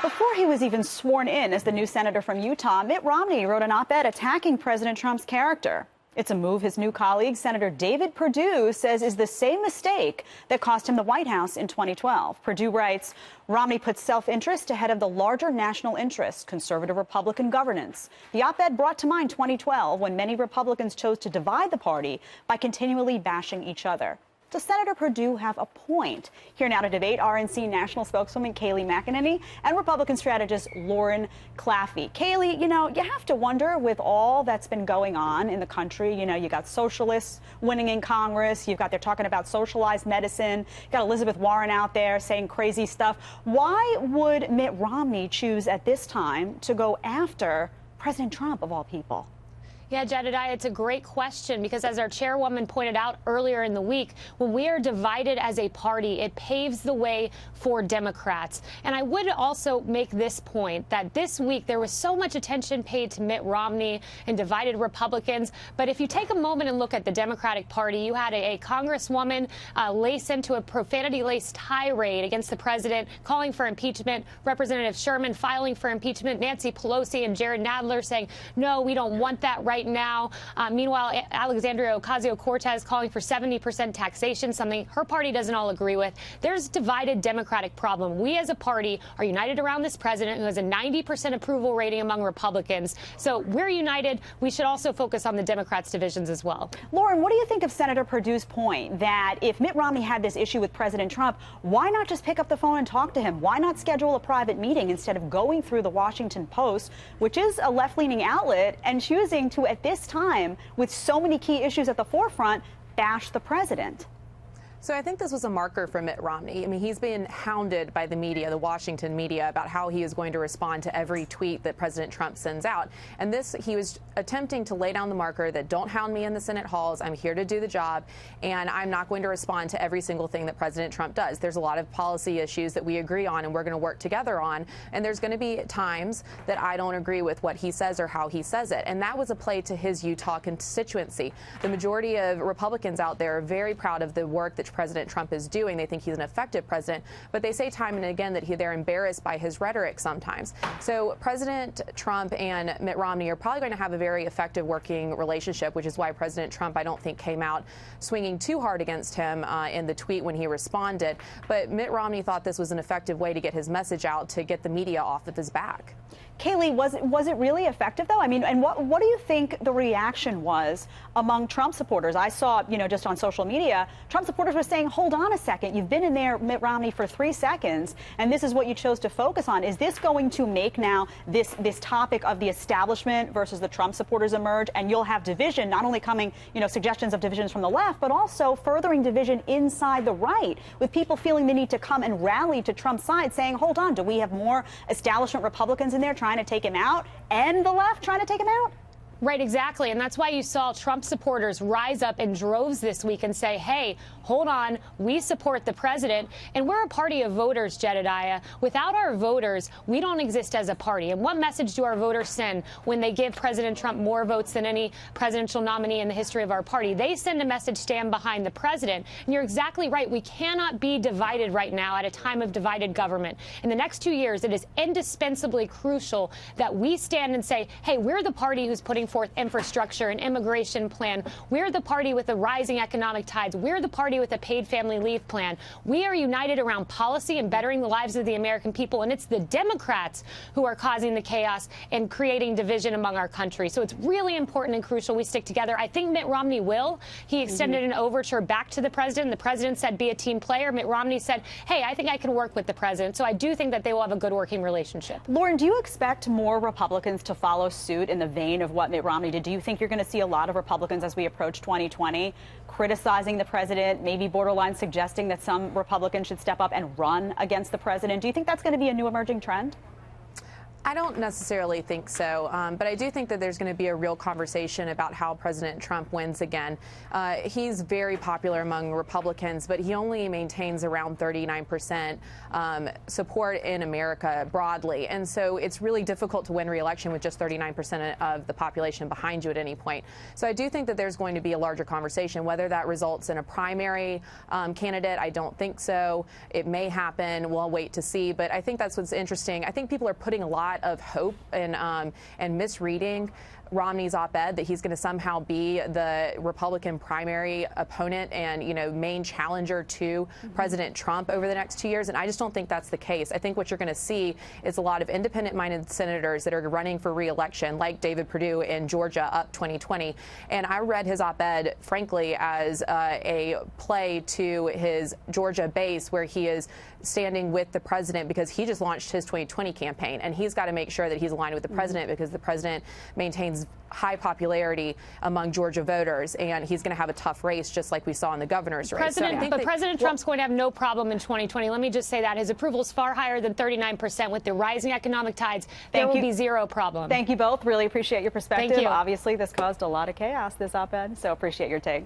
Before he was even sworn in as the new senator from Utah, Mitt Romney wrote an op-ed attacking President Trump's character. It's a move his new colleague, Senator David Perdue, says is the same mistake that cost him the White House in 2012. Perdue writes, Romney puts self-interest ahead of the larger national interest, conservative Republican governance. The op-ed brought to mind 2012, when many Republicans chose to divide the party by continually bashing each other. Does Senator Perdue have a point? Here now to debate, RNC national spokeswoman Kayleigh McEnany and Republican strategist Lauren Claffey. Kayleigh, you have to wonder, with all that's been going on in the country, you got socialists winning in Congress, they're talking about socialized medicine, you got Elizabeth Warren out there saying crazy stuff. Why would Mitt Romney choose at this time to go after President Trump, of all people? Yeah, Jedediah, it's a great question, because as our chairwoman pointed out earlier in the week, when we are divided as a party, it paves the way for Democrats. And I would also make this point, that this week there was so much attention paid to Mitt Romney and divided Republicans. But if you take a moment and look at the Democratic Party, you had a congresswoman lace into a profanity-laced tirade against the president, calling for impeachment, Representative Sherman filing for impeachment, Nancy Pelosi and Jared Nadler saying, no, we don't want that right now. Meanwhile, Alexandria Ocasio-Cortez calling for 70% taxation, something her party doesn't all agree with. There's a divided Democratic problem. We as a party are united around this president who has a 90% approval rating among Republicans. So we're united. We should also focus on the Democrats' divisions as well. Lauren, what do you think of Senator Perdue's point that if Mitt Romney had this issue with President Trump, why not just pick up the phone and talk to him? Why not schedule a private meeting instead of going through the Washington Post, which is a left-leaning outlet, and choosing to, at this time, with so many key issues at the forefront, bash the president? So I think this was a marker for Mitt Romney. I mean, he's been hounded by the media, the Washington media, about how he is going to respond to every tweet that President Trump sends out. And this, he was attempting to lay down the marker that don't hound me in the Senate halls. I'm here to do the job, and I'm not going to respond to every single thing that President Trump does. There's a lot of policy issues that we agree on and we're going to work together on. And there's going to be times that I don't agree with what he says or how he says it. And that was a play to his Utah constituency. The majority of Republicans out there are very proud of the work that President Trump is doing. They think he's an effective president, but they say time and again that they're embarrassed by his rhetoric sometimes. So President Trump and Mitt Romney are probably going to have a very effective working relationship, which is why President Trump, I don't think, came out swinging too hard against him in the tweet when he responded. But Mitt Romney thought this was an effective way to get his message out, to get the media off of his back. Kayleigh, was it really effective, though? I mean, and what do you think the reaction was among Trump supporters? I saw, just on social media, Trump supporters were saying, hold on a second, you've been in there, Mitt Romney, for 3 seconds, and this is what you chose to focus on. Is this going to make now this topic of the establishment versus the Trump supporters emerge, and you'll have division, not only coming, suggestions of divisions from the left, but also furthering division inside the right, with people feeling the need to come and rally to Trump's side, saying, hold on, do we have more establishment Republicans in there trying to take him out, and the left trying to take him out? Right, exactly. And that's why you saw Trump supporters rise up in droves this week and say, hey, hold on, we support the president. And we're a party of voters, Jedediah. Without our voters, we don't exist as a party. And what message do our voters send when they give President Trump more votes than any presidential nominee in the history of our party? They send a message, stand behind the president. And you're exactly right. We cannot be divided right now at a time of divided government. In the next 2 years, it is indispensably crucial that we stand and say, hey, we're the party who's putting forth infrastructure and immigration plan. We're the party with the rising economic tides. We're the party with a paid family leave plan. We are united around policy and bettering the lives of the American people. And it's the Democrats who are causing the chaos and creating division among our country. So it's really important and crucial we stick together. I think Mitt Romney will. He extended an overture back to the president. The president said, be a team player. Mitt Romney said, hey, I think I can work with the president. So I do think that they will have a good working relationship. Lauren, do you expect more Republicans to follow suit in the vein of what Mitt Romney did? Do you think you're going to see a lot of Republicans as we approach 2020 criticizing the president, maybe borderline suggesting that some Republicans should step up and run against the president? Do you think that's going to be a new emerging trend? I don't necessarily think so, but I do think that there's going to be a real conversation about how President Trump wins again. He's very popular among Republicans, but he only maintains around 39% support in America broadly. And so it's really difficult to win re-election with just 39% of the population behind you at any point. So I do think that there's going to be a larger conversation. Whether that results in a primary candidate, I don't think so. It may happen. We'll wait to see. But I think that's what's interesting. I think people are putting a lot of hope and misreading Romney's op-ed that he's going to somehow be the Republican primary opponent and, main challenger to President Trump over the next 2 years. And I just don't think that's the case. I think what you're going to see is a lot of independent-minded senators that are running for re-election, like David Perdue in Georgia up 2020. And I read his op-ed, frankly, as a play to his Georgia base, where he is standing with the president because he just launched his 2020 campaign. And he's got to make sure that he's aligned with the president because the president maintains high popularity among Georgia voters, and he's going to have a tough race, just like we saw in the governor's race. President Trump's going to have no problem in 2020. Let me just say that his approval is far higher than 39%. With the rising economic tides, there will be zero problem. Thank you both. Really appreciate your perspective. Thank you. Obviously, this caused a lot of chaos, this op-ed, so appreciate your take.